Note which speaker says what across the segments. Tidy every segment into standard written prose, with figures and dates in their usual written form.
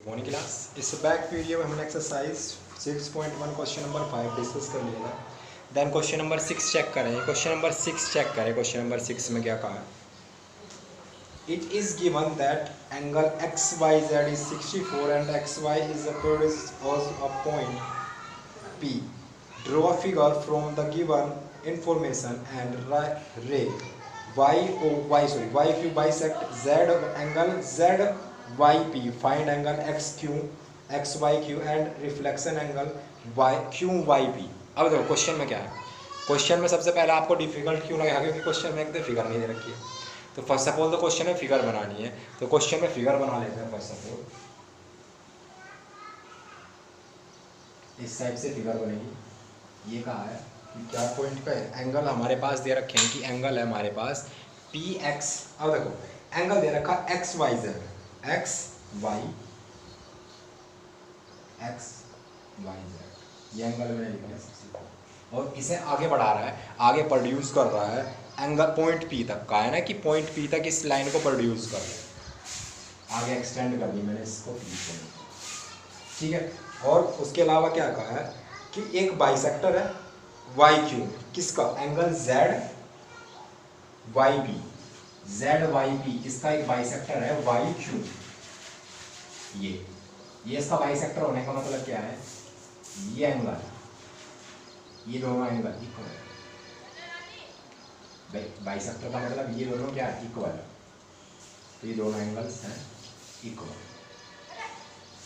Speaker 1: Morning class. इस back video में हमने एक्सरसाइज 6.1 क्वेश्चन नंबर 5 डिस्कस कर लिया था। देन क्वेश्चन नंबर 6 चेक करें। क्वेश्चन नंबर 6 चेक करें। क्वेश्चन नंबर 6 में क्या कहा? It is given that angle X Y Z is 64 and X Y is a point P. Draw a figure from the given information and ray y if you bisect z angle z yp. Find angle xq xyq and reflection angle yqyp. अब देखो question में क्या है। Question में सबसे पहले आपको difficult क्यों लगा? क्योंकि क्वेश्चन में एक फिगर नहीं दे रखी है। तो फर्स्ट ऑफ ऑल तो क्वेश्चन में फिगर बनानी है, तो क्वेश्चन में फिगर बना लेते हैं। फर्स्ट ऑफ ऑल इस टाइप से फिगर बनेगी। ये कहा है कि क्या पॉइंट का है? एंगल हमारे पास दे रखे हैं कि एंगल है हमारे पास पी एक्स। अब देखो एंगल दे रखा X Y Z, X Y Z, ये एंगल मैंने लिखा है 64 और इसे आगे बढ़ा रहा है, आगे प्रोड्यूस कर रहा है एंगल पॉइंट पी तक का है ना, कि पॉइंट पी तक इस लाइन को प्रोड्यूस कर रहा है। आगे एक्सटेंड कर दी मैंने इसको पी से, ठीक है। और उसके अलावा क्या कहा है कि एक बाइसेक्टर है वाई क्यू, किसका? Angle Z Y P, Z Y P इसका एक बाइसेक्टर है वाई क्यू। ये इसका बाइसेक्टर होने का मतलब क्या है? ये एंगल, ये दोनों एंगल इक्वल है। बाइसेक्टर का मतलब ये दोनों क्या है? इक्वल है। तो ये दोनों एंगल्स हैं इक्वल।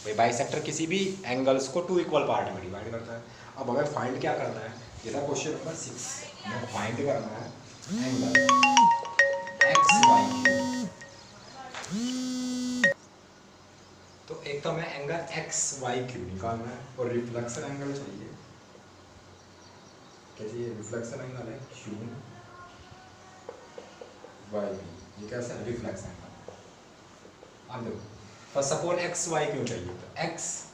Speaker 1: भाई बाइसेक्टर किसी भी एंगल्स को टू इक्वल पार्ट में डिवाइड करता है। अब हमें फाइंड क्या करना है? ये था क्वेश्चन नंबर 6। हमें फाइंड करना है एंगल एक्स वाई क्यू। तो एक तो हमें एंगल एक्स वाई क्यू निकालना है और रिफ्लेक्शन एंगल चाहिए। क्या चाहिए? रिफ्लेक्शन एंगल है क्यू वाई बी। ये कैसा है? Reflection angle. अब देखो first of all X Y क्यों चाहिए, तो एक्स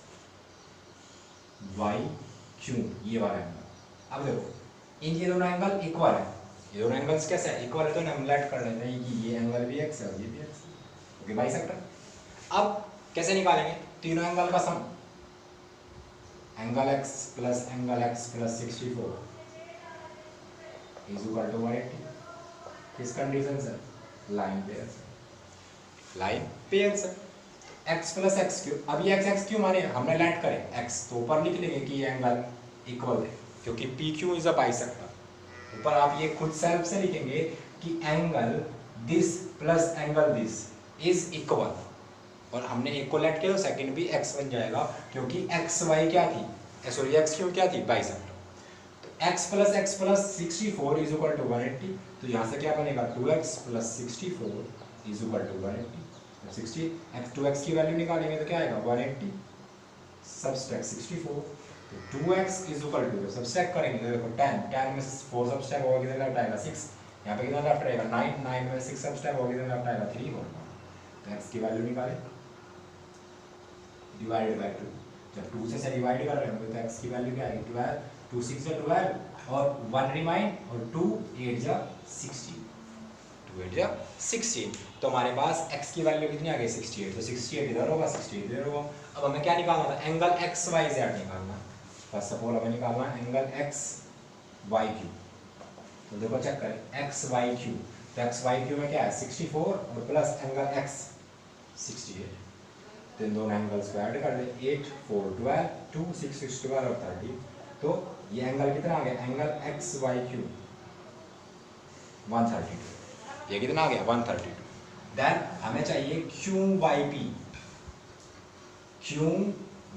Speaker 1: वाई क्यों ये वाला एंगल। अब देखो इन ये दोनों एंगल इक्वल है, ये दोनों एंगल्स कैसे है? इक्वल है। तो हम लेट कर लेते हैं कि ये एंगल भी एक्स है और ये भी एक्स है। Okay bisector. अब कैसे निकालेंगे? तीनों एंगल का sum, angle x plus 64 is equal to 180। किस कंडीशन से? लाइन पेयर से। लाइन पेयर से x प्लस एक्स क्यू। अब ये एक्स क्यू माने हमने लेट करें x, तो ऊपर लिख लेंगे कि ये एंगल इक्वल है क्योंकि P Q is a bisector. ऊपर आप ये खुद सेल्फ से लिखेंगे कि angle this plus angle this is equal, और हमने एक को लेट किया तो सेकंड भी x बन जाएगा क्योंकि एक्स वाई क्या थी? सॉरी एक्स क्यू क्या थी? बाइसेक्टर। तो x plus 64 is equal to 180। तो यहाँ से क्या बनेगा? 2x plus 64 is equal to 180। 2x की वैल्यू निकालेंगे तो क्या आएगा? 180 सबट्रैक्ट 64। तो 2x is equal to, subtract करेंगे तो देखो 10 में से 4 सबट्रैक्ट होगा, कितना लेफ्ट आएगा? 6। यहाँ पे कितना लेफ्ट रहेगा? 9 में 6 सबट्रैक्ट होगा, कितना लेफ्ट आएगा? 3 होगा। तो x की वैल्यू निकालें डिवाइडेड बाय 2। जब 2 से डिवाइड कर रहे हैं तो x की वैल्यू क्या आएगी? 12। 2 6 जा 12 और 1 रिमाइन और 2 8 जा 16। 2 8 जा 16। तो हमारे पास x की वैल्यू कितनी आ गई? 68। तो 68 इधर होगा, 68 इधर होगा। अब हमें क्या निकालना था? एंगल एक्स वाई जेड निकालना। फर्स्ट ऑफ ऑल हमें निकालना है एंगल एक्स वाई क्यू। तो देखो चेक करें एक्स वाई क्यू। तो एक्स वाई क्यू में क्या है? 64 और प्लस एंगल एक्स 68। तो इन दोनों एंगल्स को ऐड कर दें। 8 4 12 2 6 6 12 और 30। तो ये एंगल कितना आ गया? Angle X Y Q 132। ये कितना आ गया? 132। देन हमें चाहिए क्यू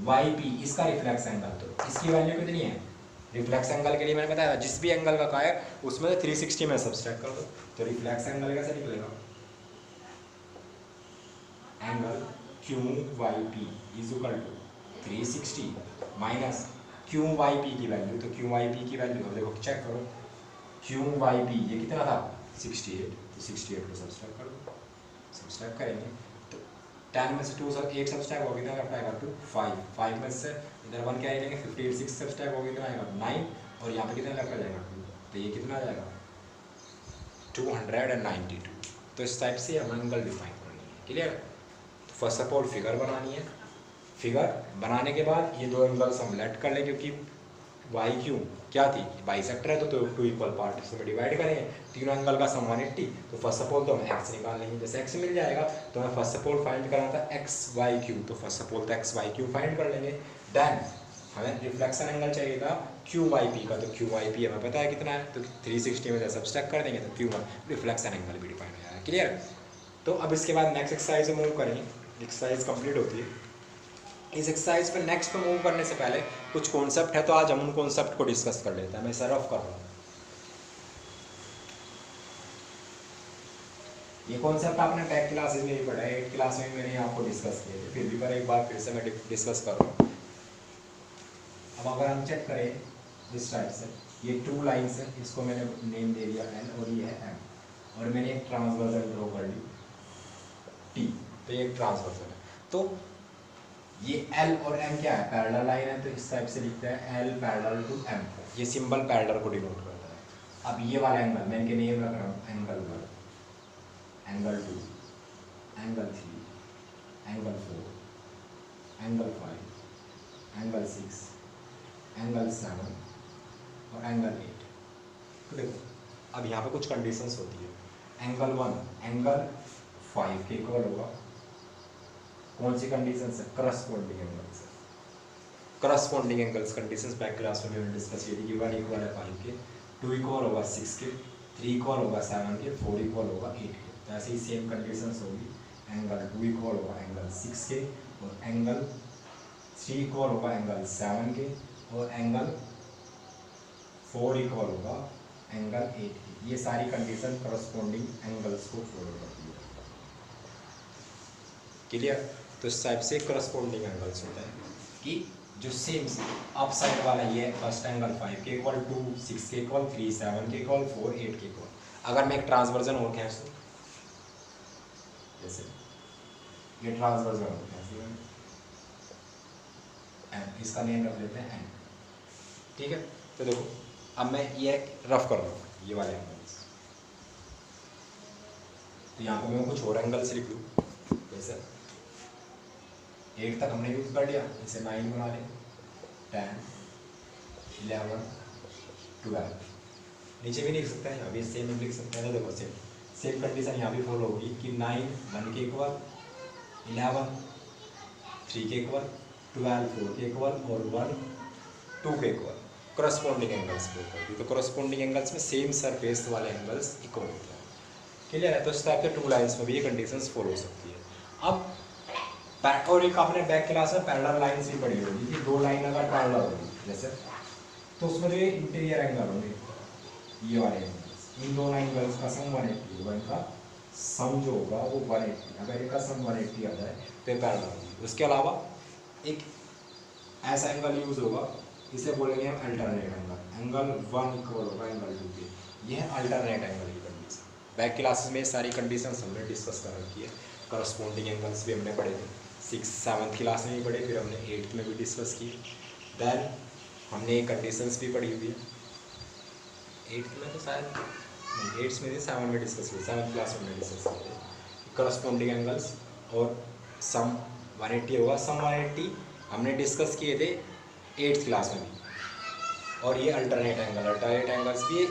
Speaker 1: वाई पी, इसका रिफ्लेक्स एंगल। तो इसकी वैल्यू कितनी है? रिफ्लेक्स एंगल के लिए मैंने बताया जिस भी एंगल का है उसमें 360 में सब्सट्रैक्ट कर दो। तो रिफ्लेक्स एंगल कैसे निकलेगा? Angle Q Y P is equal to 360 minus Q Y P की वैल्यू। तो क्यू वाई पी की वैल्यू अब देखो चेक करो, क्यू वाई पी ये कितना था? 68। तो 68 को सब्सट्रैक्ट कर दो। सब्सट्रैक्ट करेंगे तो 10 में से 2 सब एक सब्सट्रैक्ट होगा, कितना लेफ्ट आएगा? 2 5 5 में से इधर 1 क्या लेंगे? 58 6 सब्सट्रैक्ट होगा, कितना आएगा? 9 और यहाँ पे कितना लेफ्ट आ जाएगा? 2। तो ये कितना आ जाएगा? 292। तो इस टाइप से हम एंगल डिफाइन करनी है। क्लियर? तो फर्स्ट ऑफ ऑल फिगर बनानी है फिगर बनाने के बाद ये दो एंगल्स हम लेट कर लें, क्योंकि वाई क्यू क्या थी, बाइसेक्टर है, तो टू इक्वल पार्ट इसमें डिवाइड करेंगे, तीनों एंगल का सम 180। तो फर्स्ट ऑफ ऑल तो हम एक्स निकाल लेंगे, जैसे एक्स मिल जाएगा तो हमें फर्स्ट ऑफ ऑल फाइंड करना था एक्स वाई क्यू, तो फर्स्ट ऑफ ऑल तो एक्स वाई क्यू फाइंड कर लेंगे। देन हमें रिफ्लेक्शन एंगल चाहिए था क्यू वाई पी का, तो क्यू वाई पी हमें पता है कितना है, तो 360 में से सब्सट्रैक्ट कर देंगे तो क्यू वन रिफ्लेक्शन एंगल भी डिफाइन हो जाएगा। क्लियर। तो अब इसके बाद नेक्स्ट एक्सरसाइज में मूव करेंगे, एक्सरसाइज कंप्लीट होती है। इस एक्सरसाइज पर नेक्स्ट पे मूव करने से पहले कुछ कॉन्सेप्ट है, तो आज हम उन कॉन्सेप्ट को डिस्कस कर लेते हैं। मैं इसे रफ कर रहा हूँ। ये कॉन्सेप्ट आपने बैक क्लासेस में ही पढ़ा है, 8th क्लास में मैंने आपको डिस्कस किए थे, फिर भी पर एक बार फिर से मैं डिस्कस कर रहा हूँ। अब अगर हम चेक करें इस टाइप से, ये टू लाइन्स है, इसको मैंने नेम दे दिया एल और ये है एम, और मैंने एक ट्रांसवर्जन ड्रॉ कर ली टी, तो ये एक ट्रांसवर्जन है। तो ये एल और एम क्या है, पैरेलल लाइन है, तो इस टाइप से लिखते हैं एल पैरेलल टू एम, ये सिंबल पैरेलल को डिनोट करता है। अब ये वाला एंगल मैं इनके नेम रख रहा हूँ, angle 1, angle 2, angle 3, angle 4, angle 5, angle 6, angle 7 और एंगल 8। तो देखो अब यहाँ पे कुछ कंडीशंस होती है। एंगल 1 एंगल 5 के इक्वल होगा, कौन सी कंडीशन है, corresponding angles. Corresponding angles conditions back class में हमने डिस्कस की थी कि 1 इक्वल है 5 के, 2 इक्वल होगा 6 के, 3 इक्वल होगा 7 के, 4 इक्वल होगा 8 के। तो ऐसे ही सेम कंडीशंस होगी, एंगल 2 इक्वल होगा एंगल 6 के, और एंगल 3 इक्वल होगा एंगल 7 के, और एंगल 4 इक्वल होगा एंगल 8 के। ये सारी कंडीशन करस्पॉन्डिंग एंगल्स को फॉलो करती है। क्लियर। तो इस टाइप से करस्पॉन्डिंग एंगल्स होता है कि जो सेम अप साइड वाला ये है, फर्स्ट एंगल 5 के इक्वल, 2 6 के इक्वल, 3 7 के इक्वल, 4 8 के इक्वल। अगर मैं एक ट्रांसवर्जन और खींच दूं, जैसे ये ट्रांसवर्जन और खींच दूं, एन, इसका नेम रख लेते हैं एन। ठीक है। तो देखो अब मैं ये रफ कर रहा हूँ ये वाले एंगल्स, तो यहाँ पर मैं कुछ और एंगल्स लिख दूँ, जैसे 8 तक हमने यूज कर लिया, इसे 9 बना लें, 10 11 12, नीचे भी लिख सकते हैं, अभी सेम लिख सकते हैं। देखो सेम कंडीशन यहाँ भी फॉलो होगी कि 9 1 के इक्वल, 11 3 के इक्वल, 12 4 के इक्वल, और 1 2 के इक्वल। करस्पॉन्डिंग एंगल्स फॉलो करती है, तो करस्पॉन्डिंग एंगल्स में सेम सरफेस वाले एंगल्स इक्वल होते हैं। क्लियर है। तो इस टाइप के टू लाइन्स में भी ये कंडीशंस फॉलो हो सकती है। अब और एक आपने बैक क्लास में पैरेलल लाइन्स भी पढ़ी होगी कि दो लाइन अगर पैरेलल होगी जैसे, तो उसमें जो ये इंटीरियर एंगल होंगे, ये वाले एंगल्स, इन दोनों एंगल्स का सम 180 होगा, इनका सम जो होगा वो 180। अगर इनका सम 180 आ जाए तो ये पैरेलल होगी। उसके अलावा एक ऐसा एंगल यूज होगा, इसे बोलेंगे हम अल्टरनेट एंगल, एंगल 1 इक्वल होगा एंगल 2 के, ये है अल्टरनेट एंगल की कंडीशन। बैक क्लासेस में सारी कंडीशंस हमने डिस्कस कर रखी है। करस्पॉन्डिंग एंगल्स भी हमने पढ़े थे, 6th 7th क्लास में भी पढ़े, फिर हमने 8th में भी डिस्कस की। देन हमने ये कंडीशंस भी पढ़ी हुई है, 8th में तो शायद 8th में थे, 7th में डिस्कस किए, 7th क्लास में डिस्कस किए थे करस्पॉन्डिंग एंगल्स। और सम 180 होगा, सम 180 हमने डिस्कस किए थे 8th क्लास में भी। और ये अल्टरनेट एंगल्स भी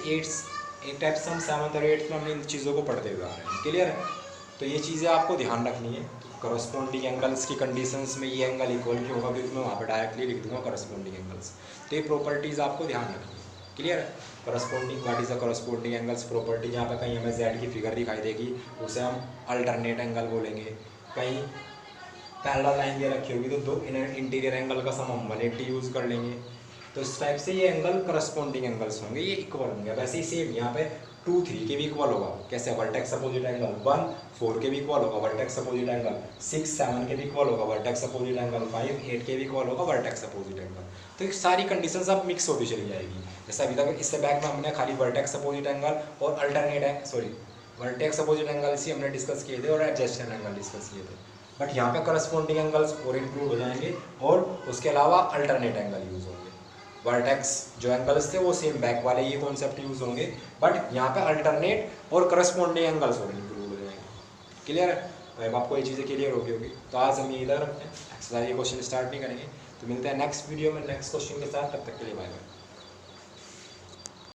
Speaker 1: एक टाइप से हम 7th और 8th में हमने इन चीज़ों को पढ़ते हुए आ रहे हैं। क्लियर है। तो ये चीज़ें आपको ध्यान रखनी है। करस्पॉन्डिंग एंगल्स की कंडीशंस में ये एंगल इक्वल क्यों होगा, क्योंकि मैं वहाँ पर डायरेक्टली लिख दूंगा करस्पॉन्डिंग एंगल्स। तो ये प्रॉपर्टीज़ आपको ध्यान रखनी है। क्लियर है। Corresponding, what is the corresponding angles property. यहाँ पर कहीं हमें जेड की फिगर दिखाई देगी, उसे हम अल्टरनेट एंगल बोलेंगे। कहीं पैरेलल लाइन दे रखी होगी तो दो इंटीरियर एंगल का सम हम 180 यूज़ कर लेंगे। तो इस टाइप से ये एंगल करस्पॉन्डिंग एंगल्स होंगे, ये इक्वल होंगे। वैसे ही सेम यहाँ पे 2 3 के भी इक्वल होगा, कैसे, वर्टेक्स अपोजिट एंगल, 1 4 के भी इक्वल होगा, वर्टेक्स अपोजिट एंगल, 6 7 के भी इक्वल होगा, वर्टेक्स अपोजिट एंगल, 5 8 के भी इक्वल होगा, वर्टेक्स अपोजिट एंगल। तो ये सारी कंडीशंस अब मिक्स होती चली जाएगी। जैसे अभी तक इससे बैक में हमने खाली वर्टेक्स अपोजिट एंगल और वर्टेक्स अपोजिट एंगल्स ही हमने डिस्कस किए थे और एडजेसेंट एंगल डिस्कस किए थे। बट यहाँ पे करस्पॉन्डिंग एंगल्स और इंक्लूड हो जाएंगे, और उसके अलावा अल्टरनेट एंगल यूज होंगे। वर्टेक्स जो एंगल्स थे वो सेम बैक वाले ये कॉन्सेप्ट यूज होंगे, बट यहाँ पे अल्टरनेट और करस्पॉन्डिंग एंगल्स और इंक्लूड हो जाएंगे। क्लियर है। तो अब आपको ये चीज़ें क्लियर होगी। तो आज हम ये इधर रखते हैं। एक्सरसाइज ये क्वेश्चन स्टार्ट नहीं करेंगे। तो मिलते हैं नेक्स्ट वीडियो में नेक्स्ट क्वेश्चन के साथ, तब तक के लिए बाय बाय।